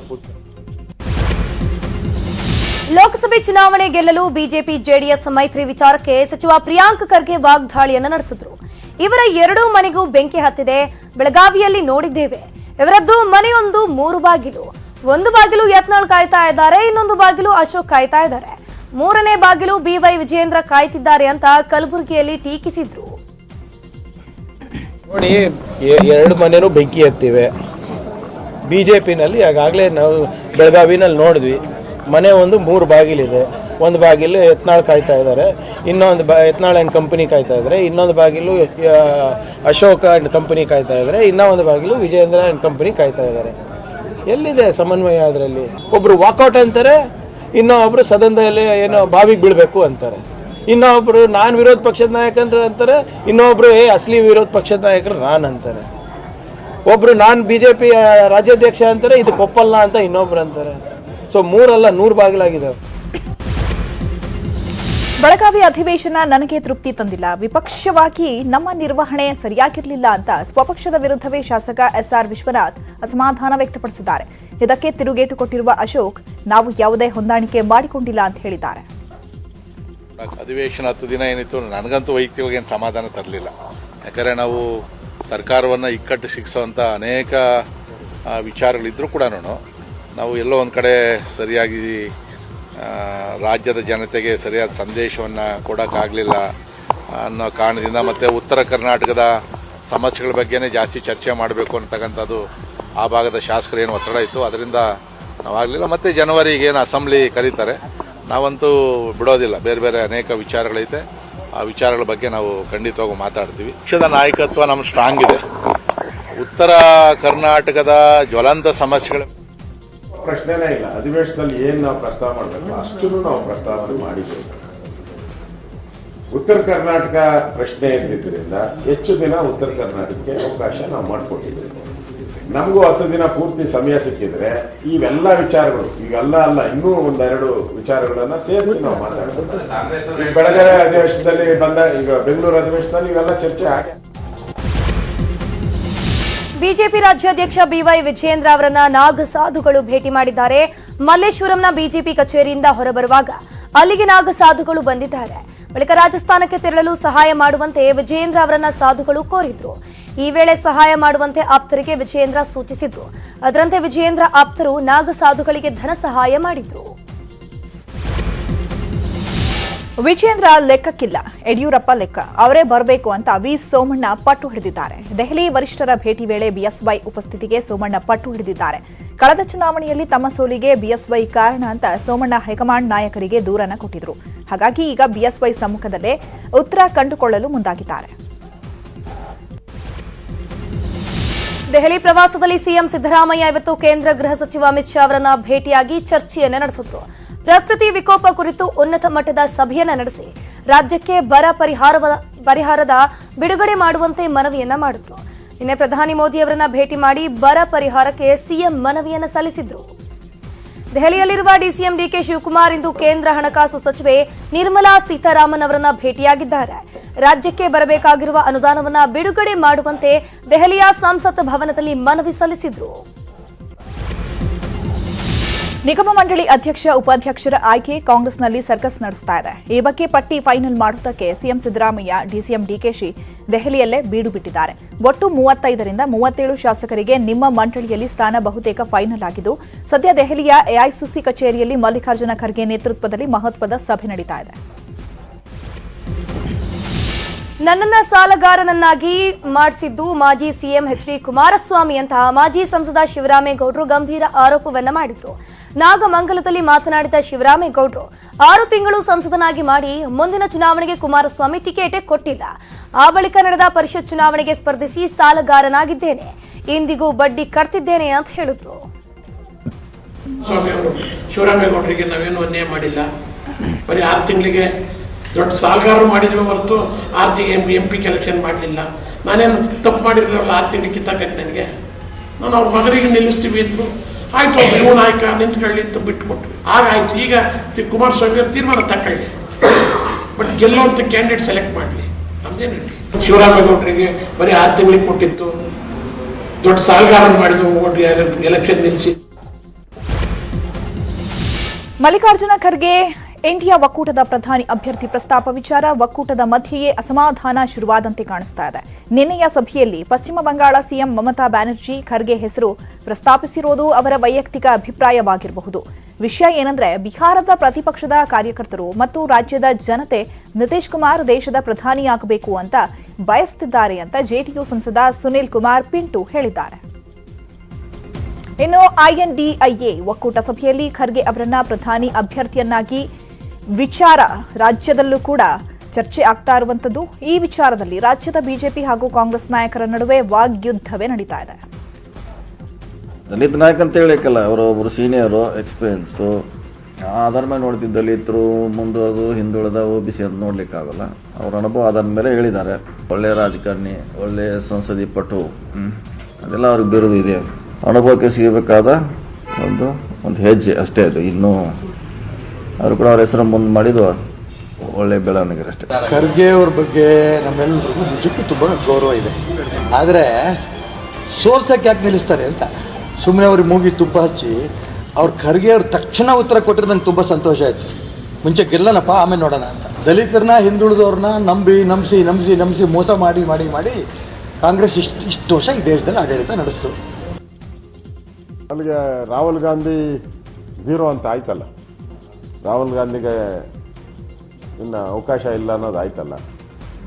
ಲೋಕಸಭೆ ಚುನಾವಣೆ ಗೆಲ್ಲಲು ಬಿಜೆಪಿ ಜೆಡಿಎಸ್ ಮೈತ್ರಿ ವಿಚಾರಕ್ಕೆ ಸಚಿವ ಪ್ರಿಯಾಂಕ್ ಖರ್ಗೆ ವಾಗ್ದಾಳಿಯನ್ನು ನಡೆಸಿದ್ರು. ಇವರ ಎರಡೂ ಮನೆಗೂ ಬೆಂಕಿ ಹತ್ತಿದೆ. ಬೆಳಗಾವಿಯಲ್ಲಿ ನೋಡಿದ್ದೇವೆ. ಇವರದ್ದು ಮನೆಯೊಂದು 3 ಬಾಗಿಲು. ಒಂದು ಬಾಗಿಲು ಯತ್ನಾಳ್ ಕಾಯ್ತಾ ಇದ್ದಾರೆ, ಇನ್ನೊಂದು ಬಾಗಿಲು ಅಶೋಕ್ ಕಾಯ್ತಾ ಇದ್ದಾರೆ, 3ನೇ ಬಾಗಿಲು ಬಿವೈ ವಿಜಯೇಂದ್ರ ಕಾಯ್ತಿದ್ದಾರೆ ಅಂತ ಕಲಬುರಗಿಯಲ್ಲಿ ಟೀಕಿಸಿದ್ರು. ನೋಡಿ, 2 ಮನೆನೂ ಬೆಂಕಿ ಹತ್ತಿವೆ. ಬಿಜೆಪಿನಲ್ಲಿ ಆಗಾಗಲೇ ನಾವು ಬೆಳಗಾವಿನಲ್ಲಿ ನೋಡಿದ್ವಿ. ಮನೆ ಒಂದು 3 ಬಾಗಿಲಿದೆ. ಒಂದು ಬಾಗಿಲು ಯತ್ನಾಳ್ ಕಾಯ್ತಾ ಇದ್ದಾರೆ, ಇನ್ನೊಂದು ಯತ್ನಾಳ್ ಆ್ಯಂಡ್ ಕಂಪನಿ ಕಾಯ್ತಾ ಇದ್ದಾರೆ, ಇನ್ನೊಂದು ಬಾಗಿಲು ಅಶೋಕ ಆ್ಯಂಡ್ ಕಂಪನಿ ಕಾಯ್ತಾ ಇದ್ದಾರೆ, ಇನ್ನೊಂದು ಬಾಗಿಲು ವಿಜಯೇಂದ್ರ ಆ್ಯಂಡ್ ಕಂಪನಿ ಕಾಯ್ತಾ ಇದ್ದಾರೆ. ಎಲ್ಲಿದೆ ಸಮನ್ವಯ? ಅದರಲ್ಲಿ ಒಬ್ರು ವಾಕೌಟ್ ಅಂತಾರೆ, ಇನ್ನೊಬ್ರು ಸದನದಲ್ಲಿ ಏನೋ ಬಾವಿಗೆ ಬೀಳಬೇಕು ಅಂತಾರೆ, ಇನ್ನೊಬ್ರು ನಾನು ವಿರೋಧ ಪಕ್ಷದ ನಾಯಕ ಅಂತಾರೆ, ಇನ್ನೊಬ್ರು ಅಸಲಿ ವಿರೋಧ ಪಕ್ಷದ ನಾಯಕರು ನಾನು ಅಂತಾರೆ, ಒಬ್ರು ನಾನು ಬಿಜೆಪಿ ರಾಜ್ಯಾಧ್ಯಕ್ಷ ಅಂತಾರೆ, ಇದು ಕೊಪ್ಪಲ್ಲ ಅಂತ ಇನ್ನೊಬ್ರು ಅಂತಾರೆ. ಸೊ 3 ಅಲ್ಲ 100 ಬಾಗಿಲಾಗಿದೆ. ಬೆಳಗಾವಿ ಅಧಿವೇಶನ ನನಗೆ ತೃಪ್ತಿ ತಂದಿಲ್ಲ, ವಿಪಕ್ಷವಾಗಿ ನಮ್ಮ ನಿರ್ವಹಣೆ ಸರಿಯಾಗಿರಲಿಲ್ಲ ಅಂತ ಸ್ವಪಕ್ಷದ ವಿರುದ್ಧವೇ ಶಾಸಕ ಎಸ್ಆರ್ ವಿಶ್ವನಾಥ್ ಅಸಮಾಧಾನ ವ್ಯಕ್ತಪಡಿಸಿದ್ದಾರೆ. ಇದಕ್ಕೆ ತಿರುಗೇಟು ಕೊಟ್ಟಿರುವ ಅಶೋಕ್, ನಾವು ಯಾವುದೇ ಹೊಂದಾಣಿಕೆ ಮಾಡಿಕೊಂಡಿಲ್ಲ ಅಂತ ಹೇಳಿದ್ದಾರೆ. ಅಧಿವೇಶನ 10 ದಿನ ಏನಿತ್ತು, ನನಗಂತೂ ವೈಯಕ್ತಿಕವಾಗಿ ಏನು ಸಮಾಧಾನ ತರಲಿಲ್ಲ. ಯಾಕಂದರೆ ನಾವು ಸರ್ಕಾರವನ್ನು ಇಕ್ಕಟ್ಟು ಸಿಗಿಸುವಂಥ ಅನೇಕ ವಿಚಾರಗಳಿದ್ದರೂ ಕೂಡ ನಾವು ಎಲ್ಲೋ ಒಂದು ಕಡೆ ಸರಿಯಾಗಿ ರಾಜ್ಯದ ಜನತೆಗೆ ಸರಿಯಾದ ಸಂದೇಶವನ್ನು ಕೊಡೋಕ್ಕಾಗಲಿಲ್ಲ ಅನ್ನೋ ಕಾರಣದಿಂದ, ಮತ್ತು ಉತ್ತರ ಕರ್ನಾಟಕದ ಸಮಸ್ಯೆಗಳ ಬಗ್ಗೆನೇ ಜಾಸ್ತಿ ಚರ್ಚೆ ಮಾಡಬೇಕು ಅಂತಕ್ಕಂಥದ್ದು ಆ ಭಾಗದ ಶಾಸಕರೇನು ಒತ್ತಡ ಇತ್ತು, ಅದರಿಂದ ನಾವಾಗಲಿಲ್ಲ. ಮತ್ತು ಜನವರಿಗೆ ಏನು ಅಸೆಂಬ್ಲಿ ಕರೀತಾರೆ, ನಾವಂತೂ ಬಿಡೋದಿಲ್ಲ. ಬೇರೆ ಬೇರೆ ಅನೇಕ ವಿಚಾರಗಳೈತೆ, ಆ ವಿಚಾರಗಳ ಬಗ್ಗೆ ನಾವು ಖಂಡಿತವಾಗೂ ಮಾತಾಡ್ತೀವಿ. ಪಕ್ಷದ ನಾಯಕತ್ವ ನಮ್ಮ ಸ್ಟ್ರಾಂಗ್ ಇದೆ. ಉತ್ತರ ಕರ್ನಾಟಕದ ಜ್ವಲಂತ ಸಮಸ್ಯೆಗಳ ಪ್ರಶ್ನೆನೇ ಇಲ್ಲ. ಅಧಿವೇಶನದಲ್ಲಿ ಏನು ನಾವು ಪ್ರಸ್ತಾವ ಮಾಡಬೇಕು ಅಷ್ಟನ್ನು ನಾವು ಪ್ರಸ್ತಾವನೆ ಮಾಡಿದ್ದೇವೆ. ಉತ್ತರ ಕರ್ನಾಟಕ ಪ್ರಶ್ನೆ ಇದ್ದಿದ್ದರಿಂದ ಹೆಚ್ಚು ದಿನ ಉತ್ತರ ಕರ್ನಾಟಕಕ್ಕೆ ಅವಕಾಶ ನಾವು ಮಾಡಿಕೊಟ್ಟಿದ್ದೇವೆ. ನಮಗೂ 10 ದಿನ ಪೂರ್ತಿ ಸಮಯ ಸಿಕ್ಕಿದ್ರೆ ಇವೆಲ್ಲ ವಿಚಾರಗಳು ಇವೆಲ್ಲ ಅಲ್ಲ, ಇನ್ನೂ ಒಂದೆರಡು ವಿಚಾರಗಳನ್ನ ಸೇರಿಸಿ ನಾವು ಮಾತಾಡ್ತೀವಿ. ಈಗ ಬೆಳಗಾವಿ ಅಧಿವೇಶನದಲ್ಲಿ ಬಂದ, ಈಗ ಬೆಂಗಳೂರು ಅಧಿವೇಶನದಲ್ಲಿ ಇವೆಲ್ಲ ಚರ್ಚೆ ಆಗಿದೆ. ಬಿಜೆಪಿ ರಾಜ್ಯಾಧ್ಯಕ್ಷ ಬಿವೈ ವಿಜಯೇಂದ್ರ ಅವರನ್ನ ನಾಗ ಸಾಧುಗಳು ಭೇಟಿ ಮಾಡಿದ್ದಾರೆ. ಮಲ್ಲೇಶ್ವರಂನ ಬಿಜೆಪಿ ಕಚೇರಿಯಿಂದ ಹೊರಬರುವಾಗ ಅಲ್ಲಿಗೆ ನಾಗ ಸಾಧುಗಳು ಬಂದಿದ್ದಾರೆ. ಬಳಿಕ ರಾಜಸ್ಥಾನಕ್ಕೆ ತೆರಳಲು ಸಹಾಯ ಮಾಡುವಂತೆ ವಿಜಯೇಂದ್ರ ಅವರನ್ನ ಸಾಧುಗಳು ಕೋರಿದ್ರು. ಈ ವೇಳೆ ಸಹಾಯ ಮಾಡುವಂತೆ ಆಪ್ತರಿಗೆ ವಿಜಯೇಂದ್ರ ಸೂಚಿಸಿದ್ರು. ಅದರಂತೆ ವಿಜಯೇಂದ್ರ ಆಪ್ತರು ನಾಗ ಸಾಧುಗಳಿಗೆ ಧನ ಸಹಾಯ ಮಾಡಿದ್ರು. ವಿಜಯೇಂದ್ರ ಲೆಕ್ಕಕ್ಕಿಲ್ಲ, ಯಡಿಯೂರಪ್ಪ ಲೆಕ್ಕ, ಅವರೇ ಬರಬೇಕು ಅಂತ ವಿ ಸೋಮಣ್ಣ ಪಟ್ಟು ಹಿಡಿದಿದ್ದಾರೆ. ದೆಹಲಿ ವರಿಷ್ಠರ ಭೇಟಿ ವೇಳೆ ಬಿಎಸ್ವೈ ಉಪಸ್ಥಿತಿಗೆ ಸೋಮಣ್ಣ ಪಟ್ಟು ಹಿಡಿದಿದ್ದಾರೆ. ಕಳೆದ ಚುನಾವಣೆಯಲ್ಲಿ ತಮ್ಮ ಸೋಲಿಗೆ ಬಿಎಸ್ವೈ ಕಾರಣ ಅಂತ ಸೋಮಣ್ಣ ಹೈಕಮಾಂಡ್ ನಾಯಕರಿಗೆ ದೂರನ್ನ ಕೊಟ್ಟಿದ್ರು. ಹಾಗಾಗಿ ಈಗ ಬಿಎಸ್ವೈ ಸಮ್ಮುಖದಲ್ಲೇ ಉತ್ತರ ಕಂಡುಕೊಳ್ಳಲು ಮುಂದಾಗಿದ್ದಾರೆ. ದೆಹಲಿ ಪ್ರವಾಸದಲ್ಲಿ ಸಿಎಂ ಸಿದ್ದರಾಮಯ್ಯ ಇವತ್ತು ಕೇಂದ್ರ ಗೃಹ ಸಚಿವ ಅಮಿತ್ ಶಾ ಅವರನ್ನ ಭೇಟಿಯಾಗಿ ಚರ್ಚೆಯನ್ನ ನಡೆಸಿದ್ರು. ಪ್ರಕೃತಿ ವಿಕೋಪ ಕುರಿತು ಉನ್ನತ ಮಟ್ಟದ ಸಭೆಯನ್ನ ನಡೆಸಿ ರಾಜ್ಯಕ್ಕೆ ಬರ ಪರಿಹಾರದ ಬಿಡುಗಡೆ ಮಾಡುವಂತೆ ಮನವಿಯನ್ನ ಮಾಡಿದ್ರು. ನಿನ್ನೆ ಪ್ರಧಾನಿ ಮೋದಿ ಅವರನ್ನ ಭೇಟಿ ಮಾಡಿ ಬರ ಪರಿಹಾರಕ್ಕೆ ಸಿಎಂ ಮನವಿಯನ್ನ ಸಲ್ಲಿಸಿದ್ರು. ದೆಹಲಿಯಲ್ಲಿರುವ ಡಿಸಿಎಂ ಡಿಕೆ ಶಿವಕುಮಾರ್ ಇಂದು ಕೇಂದ್ರ ಹಣಕಾಸು ಸಚಿವೆ ನಿರ್ಮಲಾ ಸೀತಾರಾಮನ್ ಅವರನ್ನ ಭೇಟಿಯಾಗಿದ್ದಾರೆ. ರಾಜ್ಯಕ್ಕೆ ಬರಬೇಕಾಗಿರುವ ಅನುದಾನವನ್ನ ಬಿಡುಗಡೆ ಮಾಡುವಂತೆ ದೆಹಲಿಯ ಸಂಸತ್ ಭವನದಲ್ಲಿ ಮನವಿ ಸಲ್ಲಿಸಿದ್ರು. ನಿಗಮ ಮಂಡಳಿ ಅಧ್ಯಕ್ಷ ಉಪಾಧ್ಯಕ್ಷರ ಆಯ್ಕೆ ಕಾಂಗ್ರೆಸ್ನಲ್ಲಿ ಸರ್ಕಸ್ ನಡೆಸ್ತಾ ಇದೆ. ಈ ಬಗ್ಗೆ ಪಟ್ಟಿ ಫೈನಲ್ ಮಾಡುವುದಕ್ಕೆ ಸಿಎಂ ಸಿದ್ದರಾಮಯ್ಯ, ಡಿಸಿಎಂ ಡಿಕೆಶಿ ದೆಹಲಿಯಲ್ಲೇ ಬೀಡು ಬಿಟ್ಟಿದ್ದಾರೆ. ಒಟ್ಟು 35ರಿಂದ 37 ಶಾಸಕರಿಗೆ ನಿಮ್ಮ ಮಂಡಳಿಯಲ್ಲಿ ಸ್ಥಾನ ಬಹುತೇಕ ಫೈನಲ್ ಆಗಿದ್ದು, ಸದ್ಯ ದೆಹಲಿಯ ಎಐಸಿಸಿ ಕಚೇರಿಯಲ್ಲಿ ಮಲ್ಲಿಕಾರ್ಜುನ ಖರ್ಗೆ ನೇತೃತ್ವದಲ್ಲಿ ಮಹತ್ವದ ಸಭೆ ನಡೀತಾ ಇದೆ. ನನ್ನನ್ನ ಸಾಲಗಾರನನ್ನಾಗಿ ಮಾಡಿಸಿದ್ದು ಮಾಜಿ ಸಿಎಂ ಎಚ್ಡಿ ಕುಮಾರಸ್ವಾಮಿ ಅಂತ ಮಾಜಿ ಸಂಸದ ಶಿವರಾಮೇಗೌಡರು ಗಂಭೀರ ಆರೋಪವನ್ನ ಮಾಡಿದ್ರು. ನಾಗಮಂಗಲದಲ್ಲಿ ಮಾತನಾಡಿದ ಶಿವರಾಮೇಗೌಡರು 6 ತಿಂಗಳು ಸಂಸದನಾಗಿ ಮಾಡಿ ಮುಂದಿನ ಚುನಾವಣೆಗೆ ಕುಮಾರಸ್ವಾಮಿ ಟಿಕೆಟೇ ಕೊಟ್ಟಿಲ್ಲ. ಆ ಬಳಿಕ ನಡೆದ ಪರಿಷತ್ ಚುನಾವಣೆಗೆ ಸ್ಪರ್ಧಿಸಿ ಸಾಲಗಾರನಾಗಿದ್ದೇನೆ, ಇಂದಿಗೂ ಬಡ್ಡಿ ಕಟ್ತಿದ್ದೇನೆ ಅಂತ ಹೇಳಿದ್ರು. ಶಿವರಾಮೇಗೌಡರಿಗೆ ನಾವೇನು ಅನ್ಯಾಯ ಮಾಡಿಲ್ಲ, ಬರೀ 6 ತಿಂಗಳಿಗೆ ದೊಡ್ಡ ಸಾಲಗಾರರು ಮಾಡಿದ್ವಿ ಹೊರತು 6 ತಿಂಗಳು MP ಎಲೆಕ್ಷನ್ ಮಾಡಲಿಲ್ಲ. ನಾನೇನು ತಪ್ಪು ಮಾಡಿರಲಿಲ್ಲ, 6 ತಿಂಗಳಿಗೆ ಕಿತ್ತಾಕೈತೆ ನನಗೆ. ನಾನು ಅವ್ರ ಮಗನಿಗೆ ನಿಲ್ಲಿಸ್ತೀವಿ ಇದ್ರು, ಆಯ್ತು ಒಬ್ಬ ಇವ್ ನಾಯಕ ನಿಂತ್ಕೊಳ್ಳಿ ಅಂತ ಬಿಟ್ಕೊಟ್ವಿ. ಆಗಾಯ್ತು. ಈಗ ಕುಮಾರಸ್ವಾಮಿ ಅವರು ತೀರ್ಮಾನ ತಗೊಳ್ಳಿ, ಬಟ್ ಗೆಲ್ಲುವಂಥ ಕ್ಯಾಂಡಿಡೇಟ್ ಸೆಲೆಕ್ಟ್ ಮಾಡಲಿ, ನಮ್ದೇನು. ಶಿವರಾಮೇಗೌಡರಿಗೆ ಬರೀ 6 ತಿಂಗಳಿಗೆ ಕೊಟ್ಟಿತ್ತು, ದೊಡ್ಡ ಸಾಲಗಾರರು ಮಾಡಿದ್ವು, ಎಲೆಕ್ಷನ್ ನಿಲ್ಲಿಸಿ. ಮಲ್ಲಿಕಾರ್ಜುನ ಖರ್ಗೆ ಇಂಡಿಯಾ ಒಕ್ಕೂಟದ ಪ್ರಧಾನಿ ಅಭ್ಯರ್ಥಿ ಪ್ರಸ್ತಾಪ ವಿಚಾರ ಒಕ್ಕೂಟದ ಮಧ್ಯೆಯೇ ಅಸಮಾಧಾನ ಶುರುವಾದಂತೆ ಕಾಣಿಸ್ತಾ ಇದೆ. ನಿನ್ನೆಯ ಸಭೆಯಲ್ಲಿ ಪಶ್ಚಿಮ ಬಂಗಾಳ ಸಿಎಂ ಮಮತಾ ಬ್ಯಾನರ್ಜಿ ಖರ್ಗೆ ಹೆಸರು ಪ್ರಸ್ತಾಪಿಸಿರುವುದು ಅವರ ವೈಯಕ್ತಿಕ ಅಭಿಪ್ರಾಯವಾಗಿರಬಹುದು. ವಿಷಯ ಏನಂದ್ರೆ, ಬಿಹಾರದ ಪ್ರತಿಪಕ್ಷದ ಕಾರ್ಯಕರ್ತರು ಮತ್ತು ರಾಜ್ಯದ ಜನತೆ ನಿತೀಶ್ ಕುಮಾರ್ ದೇಶದ ಪ್ರಧಾನಿಯಾಗಬೇಕು ಅಂತ ಬಯಸುತ್ತಿದ್ದಾರೆ ಅಂತ ಜೆಡಿಯು ಸಂಸದ ಸುನಿಲ್ ಕುಮಾರ್ ಪಿಂಟು ಹೇಳಿದ್ದಾರೆ. ಇನ್ನು INDIA ಒಕ್ಕೂಟ ಸಭೆಯಲ್ಲಿ ಖರ್ಗೆ ಅವರನ್ನ ಪ್ರಧಾನಿ ಅಭ್ಯರ್ಥಿಯನ್ನಾಗಿ ವಿಚಾರ ರಾಜ್ಯದಲ್ಲೂ ಕೂಡ ಚರ್ಚೆ ಆಗ್ತಾ ಇರುವಂತದ್ದು. ಈ ವಿಚಾರದಲ್ಲಿ ರಾಜ್ಯದ ಬಿಜೆಪಿ ಹಾಗೂ ಕಾಂಗ್ರೆಸ್ ನಾಯಕರ ನಡುವೆ ವಾಗ್ಯುದ್ಧವೇ ನಡೀತಾ ಇದೆ. ದಲಿತ ನಾಯಕ ಅಂತ ಹೇಳಿಕಲ್ಲ, ಅವರೊಬ್ಬರು ಸೀನಿಯರು, ಎಕ್ಸ್ಪೀರಿಯನ್ಸು, ಆಧಾರ ಮೇಲೆ ನೋಡ್ತಿದ್ದು ದಲಿತರು ಮುಂದುವರೆದು ಹಿಂದುಳಿದ OBC ಅಂತ ನೋಡ್ಲಿಕ್ಕಾಗಲ್ಲ. ಅವ್ರ ಅನುಭವ ಆಧಾರ ಮೇಲೆ ಹೇಳಿದ್ದಾರೆ. ಒಳ್ಳೆಯ ರಾಜಕಾರಣಿ, ಒಳ್ಳೆಯ ಸಂಸದೀಯ ಪಟು, ಅದೆಲ್ಲ ಅವ್ರಿಗೆ ಬಿರುದು ಇದೆ. ಅನುಭವಕ್ಕೆ ಸಿಗಬೇಕಾದ ಒಂದು ಹೆಜ್ಜೆ ಅಷ್ಟೇ ಅದು. ಇನ್ನೂ ಅವರು ಕೂಡ ಅವ್ರ ಹೆಸರು ಮುಂದೆ ಮಾಡಿದ್ದು ಒಳ್ಳೆ ಬೆಳವಣಿಗೆ ಅಷ್ಟೇ. ಖರ್ಗೆ ಅವ್ರ ಬಗ್ಗೆ ನಮ್ಮೆಲ್ಲರಿಗೂ ನಿಜಕ್ಕೂ ತುಂಬ ಗೌರವ ಇದೆ. ಆದರೆ ಸೋಲ್ಸಕ್ಕೆ ಯಾಕೆ ನಿಲ್ಲಿಸ್ತಾರೆ ಅಂತ ಸುಮ್ಮನೆ ಅವ್ರಿಗೆ ಮೂಗಿ ತುಪ್ಪ ಹಚ್ಚಿ ಅವ್ರು ಖರ್ಗೆ ಅವ್ರು ತಕ್ಷಣ ಉತ್ತರ ಕೊಟ್ಟರೆ ನಂಗೆ ತುಂಬ ಸಂತೋಷ ಆಯಿತು. ಮುಂಚೆ ಗೆಲ್ಲನಪ್ಪ ಆಮೇಲೆ ನೋಡೋಣ ಅಂತ. ದಲಿತರನ್ನ ಹಿಂದುಳಿದವ್ರನ್ನ ನಂಬಿಸಿ ಮೋಸ ಮಾಡಿ ಕಾಂಗ್ರೆಸ್ ಇಷ್ಟು ವರ್ಷ ಈ ದೇಶದಲ್ಲಿ ಆಡಳಿತ ನಡೆಸ್ತು. ಅಲ್ಲಿಗೆ ರಾಹುಲ್ ಗಾಂಧಿ 0 ಅಂತ ಆಯ್ತಲ್ಲ, ರಾಹುಲ್ ಗಾಂಧಿಗೆ ಇನ್ನು ಅವಕಾಶ ಇಲ್ಲ ಅನ್ನೋದು ಆಯ್ತಲ್ಲ.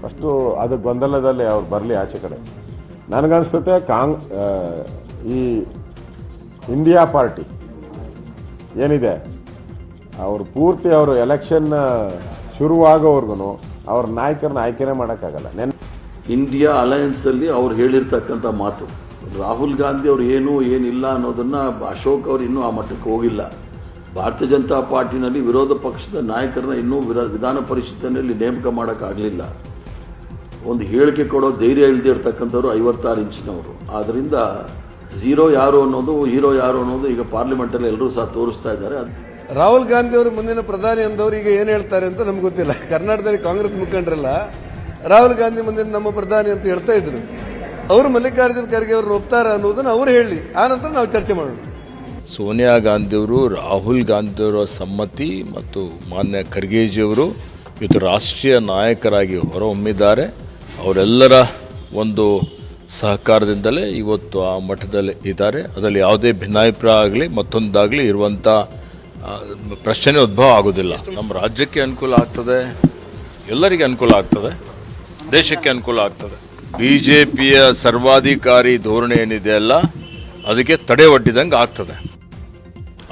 ಅಷ್ಟು ಅದು ಗೊಂದಲದಲ್ಲಿ ಅವ್ರು ಬರಲಿ ಆಚೆ ಕಡೆ. ನನಗನ್ಸುತ್ತೆ ಈ ಇಂಡಿಯಾ ಪಾರ್ಟಿ ಏನಿದೆ ಅವರು ಪೂರ್ತಿ ಅವರು ಎಲೆಕ್ಷನ್ ಶುರುವಾಗೋವರೆಗೂ ಅವ್ರ ನಾಯಕರನ್ನ ಆಯ್ಕೆನೇ ಮಾಡೋಕ್ಕಾಗಲ್ಲ. ಇಂಡಿಯಾ ಅಲಯನ್ಸ್ ಅಲ್ಲಿ ಅವ್ರು ಹೇಳಿರ್ತಕ್ಕಂಥ ಮಾತು, ರಾಹುಲ್ ಗಾಂಧಿ ಅವ್ರು ಏನಿಲ್ಲ ಅನ್ನೋದನ್ನ ಅಶೋಕ್ ಅವ್ರು ಇನ್ನೂ ಆ ಮಟ್ಟಕ್ಕೆ ಹೋಗಿಲ್ಲ. ಭಾರತೀಯ ಜನತಾ ಪಾರ್ಟಿನಲ್ಲಿ ವಿರೋಧ ಪಕ್ಷದ ನಾಯಕರನ್ನ ಇನ್ನೂ ವಿಧಾನ ಪರಿಷತ್ತಿನಲ್ಲಿ ನೇಮಕ ಮಾಡೋಕ್ಕಾಗಲಿಲ್ಲ. ಒಂದು ಹೇಳಿಕೆ ಕೊಡೋ ಧೈರ್ಯ ಇಲ್ಲದೆ ಇರ್ತಕ್ಕಂಥವ್ರು 56 ಇಂಚಿನವರು. ಆದ್ದರಿಂದ ಝೀರೋ ಯಾರು ಅನ್ನೋದು, ಹೀರೋ ಯಾರು ಅನ್ನೋದು ಈಗ ಪಾರ್ಲಿಮೆಂಟಲ್ಲಿ ಎಲ್ಲರೂ ಸಹ ತೋರಿಸ್ತಾ ಇದ್ದಾರೆ. ರಾಹುಲ್ ಗಾಂಧಿ ಅವರು ಮುಂದಿನ ಪ್ರಧಾನಿ ಅಂದವರು ಈಗ ಏನು ಹೇಳ್ತಾರೆ ಅಂತ ನಮ್ಗೆ ಗೊತ್ತಿಲ್ಲ. ಕರ್ನಾಟಕದಲ್ಲಿ ಕಾಂಗ್ರೆಸ್ ಮುಖಂಡರೆಲ್ಲ ರಾಹುಲ್ ಗಾಂಧಿ ಮುಂದಿನ ನಮ್ಮ ಪ್ರಧಾನಿ ಅಂತ ಹೇಳ್ತಾ ಇದ್ರು. ಅವರು ಮಲ್ಲಿಕಾರ್ಜುನ ಖರ್ಗೆ ಅವರು ಒಪ್ತಾರ ಅನ್ನೋದನ್ನು ಅವರು ಹೇಳಿ, ಆ ನಂತರ ನಾವು ಚರ್ಚೆ ಮಾಡೋಣ. ಸೋನಿಯಾ ಗಾಂಧಿಯವರು, ರಾಹುಲ್ ಗಾಂಧಿಯವರ ಸಮ್ಮತಿ ಮತ್ತು ಮಾನ್ಯ ಖರ್ಗೆಜಿಯವರು ಇವತ್ತು ರಾಷ್ಟ್ರೀಯ ನಾಯಕರಾಗಿ ಹೊರಹೊಮ್ಮಿದ್ದಾರೆ. ಅವರೆಲ್ಲರ ಒಂದು ಸಹಕಾರದಿಂದಲೇ ಇವತ್ತು ಆ ಮಟ್ಟದಲ್ಲಿ ಇದ್ದಾರೆ. ಅದರಲ್ಲಿ ಯಾವುದೇ ಭಿನ್ನಾಭಿಪ್ರಾಯ ಆಗಲಿ ಮತ್ತೊಂದಾಗಲಿ ಇರುವಂಥ ಪ್ರಶ್ನೆ ಉದ್ಭವ ಆಗೋದಿಲ್ಲ. ನಮ್ಮ ರಾಜ್ಯಕ್ಕೆ ಅನುಕೂಲ ಆಗ್ತದೆ, ಎಲ್ಲರಿಗೆ ಅನುಕೂಲ ಆಗ್ತದೆ, ದೇಶಕ್ಕೆ ಅನುಕೂಲ ಆಗ್ತದೆ. BJPಯ ಸರ್ವಾಧಿಕಾರಿ ಧೋರಣೆ ಏನಿದೆ ಅಲ್ಲ, ಅದಕ್ಕೆ ತಡೆ ಒಡ್ಡಿದಂಗೆ ಆಗ್ತದೆ.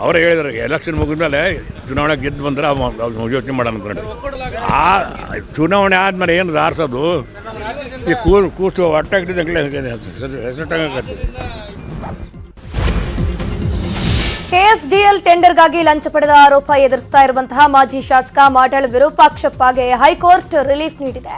ಅವರು ಹೇಳಿದ್ರು ಎಲೆಕ್ಷನ್ ಮುಗಿದ್ಮೇಲೆ ಚುನಾವಣೆ ಗೆದ್ದು ಬಂದರೆ ಯೋಚನೆ ಮಾಡೋಣ ಅಂದ್ಕೊಂಡು. ಆ ಚುನಾವಣೆ ಆದಮೇಲೆ ಏನು ಆರಿಸೋದು, ಈ ಕೂಸು ಅಟ್ಟಾಗ್ತಿದ್ದಂಗೆ ಹೆಸರಿಟ್ಟಾಗತ್ತೆ. KSDL ಟೆಂಡರ್ಗಾಗಿ ಲಂಚ ಪಡೆದ ಆರೋಪ ಎದುರಿಸ್ತಾ ಇರುವಂತಹ ಮಾಜಿ ಶಾಸಕ ಮಾಡಾಳ್ ವಿರೂಪಾಕ್ಷಪ್ಪಗೆ ಹೈಕೋರ್ಟ್ ರಿಲೀಫ್ ನೀಡಿದೆ.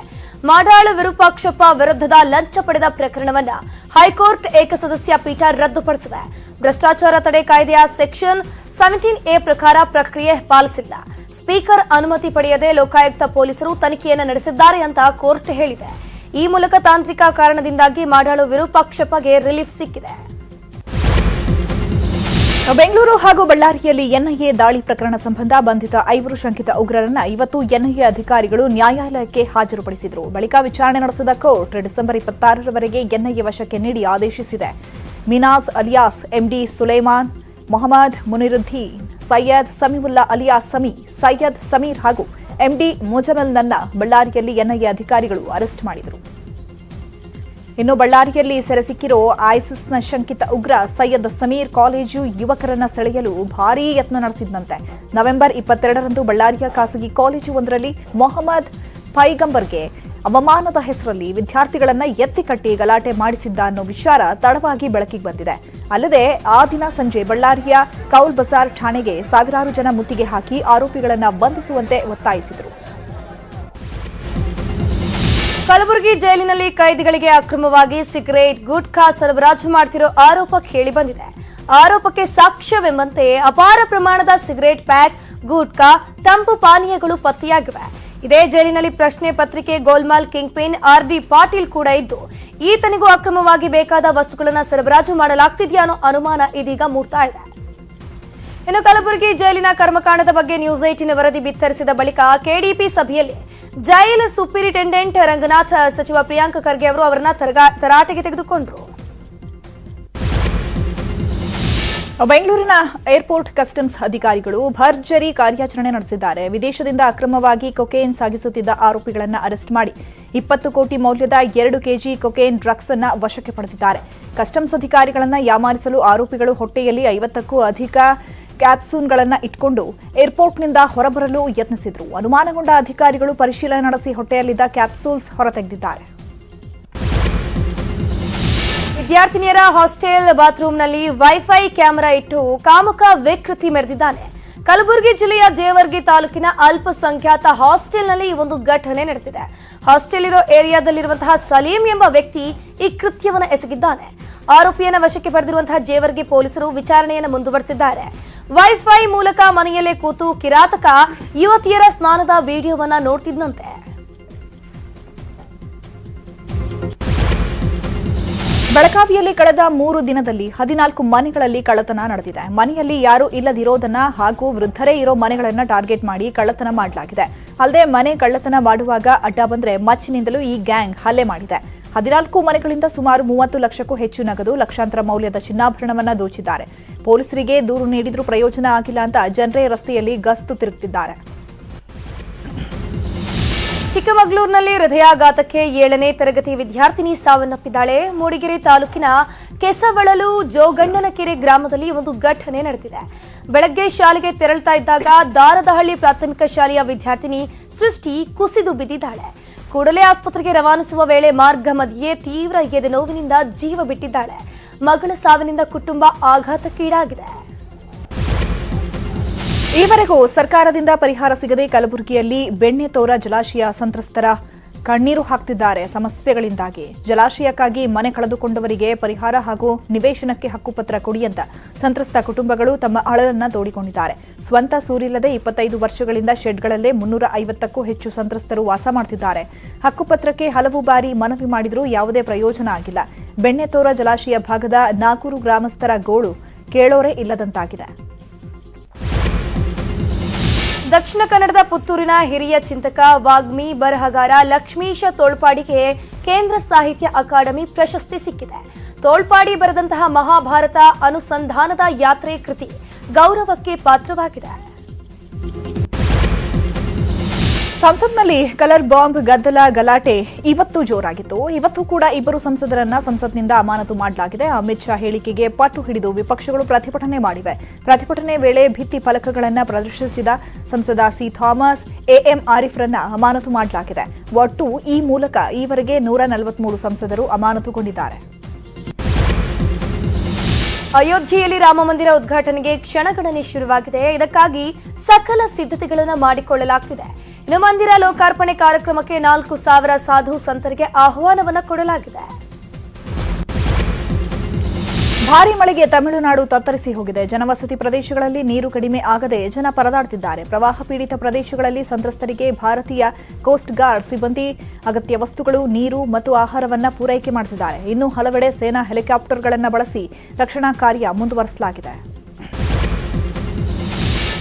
ಮಾಡಾಳ್ ವಿರೂಪಾಕ್ಷಪ್ಪ ವಿರುದ್ಧದ ಲಂಚ ಪಡೆದ ಪ್ರಕರಣವನ್ನ ಹೈಕೋರ್ಟ್ ಏಕಸದಸ್ಯ ಪೀಠ ರದ್ದುಪಡಿಸಿದೆ. ಭ್ರಷ್ಟಾಚಾರ ತಡೆ ಕಾಯ್ದೆಯ ಸೆಕ್ಷನ್ 17A ಪ್ರಕಾರ ಪ್ರಕ್ರಿಯೆ ಪಾಲಿಸಿಲ್ಲ. ಸ್ಪೀಕರ್ ಅನುಮತಿ ಪಡೆಯದೆ ಲೋಕಾಯುಕ್ತ ಪೊಲೀಸರು ತನಿಖೆಯನ್ನು ನಡೆಸಿದ್ದಾರೆ ಅಂತ ಕೋರ್ಟ್ ಹೇಳಿದೆ. ಈ ಮೂಲಕ ತಾಂತ್ರಿಕ ಕಾರಣದಿಂದಾಗಿ ಮಾಡಾಳು ವಿರೂಪಾಕ್ಷಪ್ಪಗೆ ರಿಲೀಫ್ ಸಿಕ್ಕಿದೆ. ಬೆಂಗಳೂರು ಹಾಗೂ ಬಳ್ಳಾರಿಯಲ್ಲಿ ಎನ್ಐಎ ದಾಳಿ ಪ್ರಕರಣ ಸಂಬಂಧ ಬಂಧಿತ 5 ಶಂಕಿತ ಉಗ್ರರನ್ನ ಇವತ್ತು ಎನ್ಐಎ ಅಧಿಕಾರಿಗಳು ನ್ಯಾಯಾಲಯಕ್ಕೆ ಹಾಜರುಪಡಿಸಿದರು. ಬಳಿಕ ವಿಚಾರಣೆ ನಡೆಸಿದ ಕೋರ್ಟ್ ಡಿಸೆಂಬರ್ 26ರವರೆಗೆ ಎನ್ಐಎ ವಶಕ್ಕೆ ನೀಡಿ ಆದೇಶಿಸಿದೆ. Minaj alias MD Sulaiman, Mohammed Muniruddin, Syed Samiulla alias Sami, Syed Sameer ಹಾಗೂ MD ಮುಜಮಲ್ನನ್ನ ಬಳ್ಳಾರಿಯಲ್ಲಿ ಎನ್ಐಎ ಅಧಿಕಾರಿಗಳು ಅರೆಸ್ಟ್ ಮಾಡಿದರು. ಇನ್ನು ಬಳ್ಳಾರಿಯಲ್ಲಿ ಸೆರೆ ಸಿಕ್ಕಿರೋ ಐಸಿಸ್ನ ಶಂಕಿತ ಉಗ್ರ ಸೈಯದ್ ಸಮೀರ್ ಕಾಲೇಜು ಯುವಕರನ್ನ ಸೆಳೆಯಲು ಭಾರೀ ಯತ್ನ ನಡೆಸಿದಂತೆ. ನವೆಂಬರ್ 22ರಂದು ಬಳ್ಳಾರಿಯ ಖಾಸಗಿ ಕಾಲೇಜು ಒಂದರಲ್ಲಿ ಮೊಹಮ್ಮದ್ ಪೈಗಂಬರ್ಗೆ ಅವಮಾನದ ಹೆಸರಲ್ಲಿ ವಿದ್ಯಾರ್ಥಿಗಳನ್ನ ಎತ್ತಿಕಟ್ಟಿ ಗಲಾಟೆ ಮಾಡಿಸಿದ್ದ ಅನ್ನೋ ವಿಚಾರ ತಡವಾಗಿ ಬೆಳಕಿಗೆ ಬಂದಿದೆ. ಅಲ್ಲದೆ ಆ ದಿನ ಸಂಜೆ ಬಳ್ಳಾರಿಯ ಕೌಲ್ ಬಜಾರ್ ಠಾಣೆಗೆ ಸಾವಿರಾರು ಜನ ಮುತ್ತಿಗೆ ಹಾಕಿ ಆರೋಪಿಗಳನ್ನ ಬಂಧಿಸುವಂತೆ ಒತ್ತಾಯಿಸಿದರು. ಕಲಬುರಗಿ ಜೈಲಿನಲ್ಲಿ ಕೈದಿಗಳಿಗೆ ಅಕ್ರಮವಾಗಿ ಸಿಗರೇಟ್, ಗುಟ್ಕಾ ಸರಬರಾಜು ಮಾಡುತ್ತಿರೋ ಆರೋಪ ಕೇಳಿ ಬಂದಿದೆ. ಆರೋಪಕ್ಕೆ ಸಾಕ್ಷ್ಯವೆಂಬಂತೆ ಅಪಾರ ಪ್ರಮಾಣದ ಸಿಗರೇಟ್ ಪ್ಯಾಕ್, ಗುಟ್ಕಾ, ತಂಪು ಪಾನೀಯಗಳು ಪತ್ತೆಯಾಗಿವೆ. ಇದೇ ಜೈಲಿನಲ್ಲಿ ಪ್ರಶ್ನೆ ಪತ್ರಿಕೆ ಗೋಲ್ಮಾಲ್ ಕಿಂಗ್ ಪಿನ್ RD ಪಾಟೀಲ್ ಕೂಡ ಇದ್ದು, ಈತನಿಗೂ ಅಕ್ರಮವಾಗಿ ಬೇಕಾದ ವಸ್ತುಗಳನ್ನು ಸರಬರಾಜು ಮಾಡಲಾಗ್ತಿದೆಯಾ ಅನ್ನೋ ಅನುಮಾನ ಇದೀಗ ಮೂಡ್ತಾ ಇದೆ. ಇನ್ನು ಕಲಬುರಗಿ ಜೈಲಿನ ಕರ್ಮಕಾಂಡದ ಬಗ್ಗೆ ನ್ಯೂಸ್ 18 ವರದಿ ಬಿತ್ತರಿಸಿದ ಬಳಿಕ KDP ಸಭೆಯಲ್ಲಿ ಜೈಲ್ ಸೂಪರಿಂಟೆಂಡೆಂಟ್ ರಂಗನಾಥ್, ಸಚಿವ ಪ್ರಿಯಾಂಕ್ ಖರ್ಗೆ ಅವರು ಅವರನ್ನ ತರಾಟೆಗೆ ತೆಗೆದುಕೊಂಡರು. ಬೆಂಗಳೂರಿನ ಏರ್ಪೋರ್ಟ್ ಕಸ್ಟಮ್ಸ್ ಅಧಿಕಾರಿಗಳು ಭರ್ಜರಿ ಕಾರ್ಯಾಚರಣೆ ನಡೆಸಿದ್ದಾರೆ. ವಿದೇಶದಿಂದ ಅಕ್ರಮವಾಗಿ ಕೊಕೇನ್ ಸಾಗಿಸುತ್ತಿದ್ದ ಆರೋಪಿಗಳನ್ನು ಅರೆಸ್ಟ್ ಮಾಡಿ 20 ಕೋಟಿ ಮೌಲ್ಯದ 2 kg ಕೊಕೇನ್ ಡ್ರಗ್ಸ್ ಅನ್ನು ವಶಕ್ಕೆ ಪಡೆದಿದ್ದಾರೆ. ಕಸ್ಟಮ್ಸ್ ಅಧಿಕಾರಿಗಳನ್ನು ಯಾಮಾರಿಸಲು ಆರೋಪಿಗಳು ಹೊಟ್ಟೆಯಲ್ಲಿ 50ಕ್ಕೂ ಅಧಿಕ ಕ್ಯಾಪ್ಸೂಲ್ಗಳನ್ನು ಇಟ್ಕೊಂಡು ಏರ್ಪೋರ್ಟ್ನಿಂದ ಹೊರಬರಲು ಯತ್ನಿಸಿದ್ರು. ಅನುಮಾನಗೊಂಡ ಅಧಿಕಾರಿಗಳು ಪರಿಶೀಲನೆ ನಡೆಸಿ ಹೊಟ್ಟೆಯಲ್ಲಿದ್ದ ಕ್ಯಾಪ್ಸೂಲ್ಸ್ ಹೊರತೆಗೆದಿದ್ದಾರೆ. ವಿದ್ಯಾರ್ಥಿನಿಯರ ಹಾಸ್ಟೆಲ್ ಬಾತ್ರೂಮ್ನಲ್ಲಿ ವೈಫೈ ಕ್ಯಾಮೆರಾ ಇಟ್ಟು ಕಾಮುಕ ವಿಕೃತಿ ಮೆರೆದಿದ್ದಾನೆ. ಕಲಬುರಗಿ ಜಿಲ್ಲೆಯ ಜೇವರ್ಗಿ ತಾಲೂಕಿನ ಅಲ್ಪಸಂಖ್ಯಾತ ಹಾಸ್ಟೆಲ್ನಲ್ಲಿ ಈ ಒಂದು ಘಟನೆ ನಡೆದಿದೆ. ಹಾಸ್ಟೆಲ್ ಇರೋ ಏರಿಯಾದಲ್ಲಿರುವಂತಹ ಸಲೀಂ ಎಂಬ ವ್ಯಕ್ತಿ ಈ ಕೃತ್ಯವನ್ನು ಎಸಗಿದ್ದಾನೆ. ಆರೋಪಿಯನ್ನು ವಶಕ್ಕೆ ಪಡೆದಿರುವಂತಹ ಜೇವರ್ಗಿ ಪೊಲೀಸರು ವಿಚಾರಣೆಯನ್ನು ಮುಂದುವರೆಸಿದ್ದಾರೆ. ವೈಫೈ ಮೂಲಕ ಮನೆಯಲ್ಲೇ ಕೂತು ಕಿರಾತಕ ಯುವತಿಯರ ಸ್ನಾನದ ವಿಡಿಯೋವನ್ನ ನೋಡ್ತಿದ್ದಂತೆ. ಬೆಳಗಾವಿಯಲ್ಲಿ ಕಳೆದ 3 ದಿನದಲ್ಲಿ 14 ಮನೆಗಳಲ್ಲಿ ಕಳ್ಳತನ ನಡೆದಿದೆ. ಮನೆಯಲ್ಲಿ ಯಾರೂ ಇಲ್ಲದಿರೋದನ್ನ ಹಾಗೂ ವೃದ್ಧರೇ ಇರೋ ಮನೆಗಳನ್ನ ಟಾರ್ಗೆಟ್ ಮಾಡಿ ಕಳ್ಳತನ ಮಾಡಲಾಗಿದೆ. ಅಲ್ಲದೆ ಮನೆ ಕಳ್ಳತನ ಮಾಡುವಾಗ ಅಡ್ಡ ಬಂದ್ರೆ ಮಚ್ಚಿನಿಂದಲೂ ಈ ಗ್ಯಾಂಗ್ ಹಲ್ಲೆ ಮಾಡಿದೆ. 14 ಮನೆಗಳಿಂದ ಸುಮಾರು 30 ಲಕ್ಷಕ್ಕೂ ಹೆಚ್ಚು ನಗದು, ಲಕ್ಷಾಂತರ ಮೌಲ್ಯದ ಚಿನ್ನಾಭರಣವನ್ನ ದೋಚಿದ್ದಾರೆ. ಪೊಲೀಸರಿಗೆ ದೂರು ನೀಡಿದ್ರೂ ಪ್ರಯೋಜನ ಆಗಿಲ್ಲ ಅಂತ ಜನರೇ ರಸ್ತೆಯಲ್ಲಿ ಗಸ್ತು ತಿರುಗುತ್ತಿದ್ದಾರೆ. ಚಿಕ್ಕಮಗಳೂರಿನಲ್ಲಿ ಹೃದಯಾಘಾತಕ್ಕೆ 7ನೇ ತರಗತಿ ವಿದ್ಯಾರ್ಥಿನಿ ಸಾವನ್ನಪ್ಪಿದ್ದಾಳೆ. ಮೂಡಿಗೆರೆ ತಾಲೂಕಿನ ಕೆಸವಳಲು ಜೋಗಣ್ಣನಕೆರೆ ಗ್ರಾಮದಲ್ಲಿ ಒಂದು ಘಟನೆ ನಡೆದಿದೆ. ಬೆಳಗ್ಗೆ ಶಾಲೆಗೆ ತೆರಳುತ್ತಾ ಇದ್ದಾಗ ದಾರದಹಳ್ಳಿ ಪ್ರಾಥಮಿಕ ಶಾಲೆಯ ವಿದ್ಯಾರ್ಥಿನಿ ಸೃಷ್ಟಿ ಕುಸಿದು ಬಿದ್ದಿದ್ದಾಳೆ. ಕೂಡಲೇ ಆಸ್ಪತ್ರೆಗೆ ರವಾನಿಸುವ ವೇಳೆ ಮಾರ್ಗ ಮಧ್ಯೆ ತೀವ್ರ ಎದೆ ನೋವಿನಿಂದ ಜೀವ ಬಿಟ್ಟಿದ್ದಾಳೆ. ಮಗಳ ಸಾವಿನಿಂದ ಕುಟುಂಬ ಆಘಾತಕ್ಕೀಡಾಗಿದೆ. ಈವರೆಗೂ ಸರ್ಕಾರದಿಂದ ಪರಿಹಾರ ಸಿಗದೆ ಕಲಬುರಗಿಯಲ್ಲಿ ಬೆಣ್ಣೆತೋರ ಜಲಾಶಯ ಸಂತ್ರಸ್ತರ ಕಣ್ಣೀರು ಹಾಕ್ತಿದ್ದಾರೆ. ಸಮಸ್ಯೆಗಳಿಂದಾಗಿ ಜಲಾಶಯಕ್ಕಾಗಿ ಮನೆ ಕಳೆದುಕೊಂಡವರಿಗೆ ಪರಿಹಾರ ಹಾಗೂ ನಿವೇಶನಕ್ಕೆ ಹಕ್ಕುಪತ್ರ ಕೊಡಿ ಅಂತ ಸಂತ್ರಸ್ತ ಕುಟುಂಬಗಳು ತಮ್ಮ ಅಳಲನ್ನ ತೋಡಿಕೊಂಡಿದ್ದಾರೆ. ಸ್ವಂತ ಸೂರಿಲ್ಲದೆ 25 ವರ್ಷಗಳಿಂದ ಶೆಡ್ಗಳಲ್ಲೇ 350ಕ್ಕೂ ಹೆಚ್ಚು ಸಂತ್ರಸ್ತರು ವಾಸ ಮಾಡ್ತಿದ್ದಾರೆ. ಹಕ್ಕುಪತ್ರಕ್ಕೆ ಹಲವು ಬಾರಿ ಮನವಿ ಮಾಡಿದರೂ ಯಾವುದೇ ಪ್ರಯೋಜನ ಆಗಿಲ್ಲ. ಬೆಣ್ಣೆತೋರ ಜಲಾಶಯ ಭಾಗದ ನಾಗೂರು ಗ್ರಾಮಸ್ಥರ ಗೋಳು ಕೇಳೋರೇ ಇಲ್ಲದಂತಾಗಿದೆ. ದಕ್ಷಿಣ ಕನ್ನಡದ ಪುತ್ತೂರಿನ ಹಿರಿಯ ಚಿಂತಕ, ವಾಗ್ಮಿ, ಬರಹಗಾರ ಲಕ್ಷ್ಮೀಶ ತೋಳ್ಪಾಡಿಗೆ ಕೇಂದ್ರ ಸಾಹಿತ್ಯ ಅಕಾಡೆಮಿ ಪ್ರಶಸ್ತಿ ಸಿಕ್ಕಿದೆ. ತೋಳ್ಪಾಡಿ ಬರೆದಂತಹ ಮಹಾಭಾರತ ಅನುಸಂಧಾನದ ಯಾತ್ರೆ ಕೃತಿ ಗೌರವಕ್ಕೆ ಪಾತ್ರವಾಗಿದೆ. ಸಂಸತ್ನಲ್ಲಿ ಕಲರ್ ಬಾಂಬ್ ಗದ್ದಲ ಗಲಾಟೆ ಇವತ್ತು ಜೋರಾಗಿತ್ತು. ಇವತ್ತು ಕೂಡ ಇಬ್ಬರು ಸಂಸದರನ್ನ ಸಂಸತ್ನಿಂದ ಅಮಾನತು ಮಾಡಲಾಗಿದೆ. ಅಮಿತ್ ಶಾ ಹೇಳಿಕೆಗೆ ಪಟ್ಟು ಹಿಡಿದು ವಿಪಕ್ಷಗಳು ಪ್ರತಿಭಟನೆ ಮಾಡಿವೆ. ಪ್ರತಿಭಟನೆ ವೇಳೆ ಭಿತ್ತಿ ಫಲಕಗಳನ್ನು ಪ್ರದರ್ಶಿಸಿದ ಸಂಸದ ಸಿ ಥಾಮಸ್, ಎಎಂ ಆರಿಫ್ರನ್ನ ಅಮಾನತು ಮಾಡಲಾಗಿದೆ. ಒಟ್ಟು ಈ ಮೂಲಕ ಈವರೆಗೆ 143 ಸಂಸದರು ಅಮಾನತುಗೊಂಡಿದ್ದಾರೆ. ಅಯೋಧ್ಯೆಯಲ್ಲಿ ರಾಮಮಂದಿರ ಉದ್ಘಾಟನೆಗೆ ಕ್ಷಣಗಣನೆ ಶುರುವಾಗಿದೆ. ಇದಕ್ಕಾಗಿ ಸಕಲ ಸಿದ್ಧತೆಗಳನ್ನು ಮಾಡಿಕೊಳ್ಳಲಾಗುತ್ತಿದೆ. ಇನ್ನು ಮಂದಿರ ಲೋಕಾರ್ಪಣೆ ಕಾರ್ಯಕ್ರಮಕ್ಕೆ 4,000 ಸಾಧು ಸಂತರಿಗೆ ಆಹ್ವಾನವನ್ನು ಕೊಡಲಾಗಿದೆ. ಭಾರೀ ಮಳೆಗೆ ತಮಿಳುನಾಡು ತತ್ತರಿಸಿ ಹೋಗಿದೆ. ಜನವಸತಿ ಪ್ರದೇಶಗಳಲ್ಲಿ ನೀರು ಕಡಿಮೆ ಆಗದೆ ಜನ ಪರದಾಡುತ್ತಿದ್ದಾರೆ. ಪ್ರವಾಹ ಪೀಡಿತ ಪ್ರದೇಶಗಳಲ್ಲಿ ಸಂತ್ರಸ್ತರಿಗೆ ಭಾರತೀಯ ಕೋಸ್ಟ್ ಗಾರ್ಡ್ ಸಿಬ್ಬಂದಿ ಅಗತ್ಯ ವಸ್ತುಗಳು, ನೀರು ಮತ್ತು ಆಹಾರವನ್ನು ಪೂರೈಕೆ ಮಾಡುತ್ತಿದ್ದಾರೆ. ಇನ್ನು ಹಲವೆಡೆ ಸೇನಾ ಹೆಲಿಕಾಪ್ಟರ್ಗಳನ್ನು ಬಳಸಿ ರಕ್ಷಣಾ ಕಾರ್ಯ ಮುಂದುವರಿಸಲಾಗಿದೆ.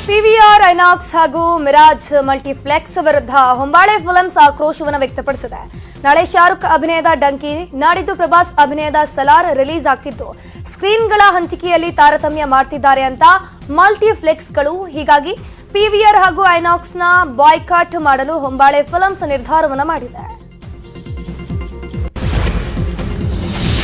ಪಿವಿಆರ್ ಐನಾಕ್ಸ್ ಹಾಗೂ ಮಿರಾಜ್ ಮಲ್ಟಿಪ್ಲೆಕ್ಸ್ ವಿರುದ್ಧ ಹೊಂಬಾಳೆ ಫಿಲ್ಮ್ಸ್ ಆಕ್ರೋಶವನ್ನು ವ್ಯಕ್ತಪಡಿಸಿದೆ. ನಾಳೆ ಶಾರುಖ್ ಅಭಿನಯದ ಡಂಕಿ, ನಾಡಿದ್ದು ಪ್ರಭಾಸ್ ಅಭಿನಯದ ಸಲಾರ್ ರಿಲೀಸ್ ಆಗ್ತಿದ್ದು ಸ್ಕ್ರೀನ್ಗಳ ಹಂಚಿಕೆಯಲ್ಲಿ ತಾರತಮ್ಯ ಮಾಡ್ತಿದ್ದಾರೆ ಅಂತ ಮಲ್ಟಿಪ್ಲೆಕ್ಸ್ಗಳು. ಹೀಗಾಗಿ ಪಿವಿಆರ್ ಹಾಗೂ ಐನಾಕ್ಸ್ನ ಬಾಯ್ಕಾಟ್ ಮಾಡಲು ಹೊಂಬಾಳೆ ಫಿಲ್ಮ್ಸ್ ನಿರ್ಧಾರವನ್ನು ಮಾಡಿದೆ.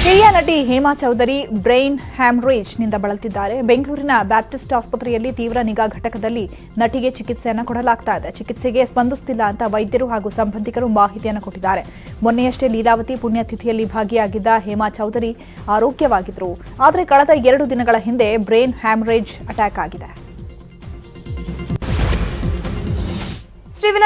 ಹಿರಿಯ ನಟಿ ಹೇಮಾ ಚೌಧರಿ ಬ್ರೈನ್ ಹ್ಯಾಮರೇಜ್ನಿಂದ ಬಳಲ್ತಿದ್ದಾರೆ. ಬೆಂಗಳೂರಿನ ಬ್ಯಾಪ್ಟಿಸ್ಟ್ ಆಸ್ಪತ್ರೆಯಲ್ಲಿ ತೀವ್ರ ನಿಗಾ ಘಟಕದಲ್ಲಿ ನಟಿಗೆ ಚಿಕಿತ್ಸೆಯನ್ನು ಕೊಡಲಾಗ್ತಾ ಇದೆ. ಚಿಕಿತ್ಸೆಗೆ ಸ್ಪಂದಿಸುತ್ತಿಲ್ಲ ಅಂತ ವೈದ್ಯರು ಹಾಗೂ ಸಂಬಂಧಿಕರು ಮಾಹಿತಿಯನ್ನು ಕೊಟ್ಟಿದ್ದಾರೆ. ಮೊನ್ನೆಯಷ್ಟೇ ಲೀಲಾವತಿ ಪುಣ್ಯತಿಥಿಯಲ್ಲಿ ಭಾಗಿಯಾಗಿದ್ದ ಹೇಮಾ ಚೌಧರಿ ಆರೋಗ್ಯವಾಗಿದ್ದರು. ಆದರೆ ಕಳೆದ 2 ದಿನಗಳ ಹಿಂದೆ ಬ್ರೈನ್ ಹ್ಯಾಮರೇಜ್ ಅಟ್ಯಾಕ್ ಆಗಿದೆ.